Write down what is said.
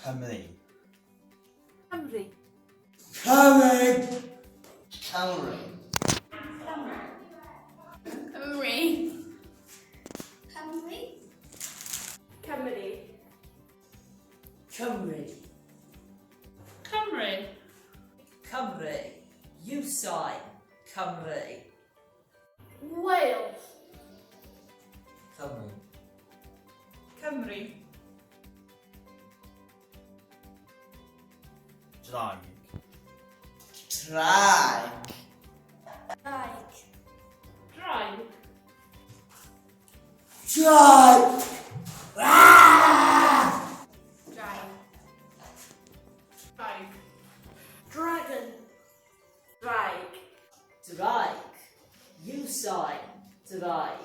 Cymru. Cymru. Cymru. Cymru. Cymru. Cymru. Cymru. Cymru. Cymru. You sign Cymru. Wales. Cymru. Cymru. Draig. Draig. Draig. Draig. Draig. Draig. Draig. Dragon. Draig. Draig. You sign Draig.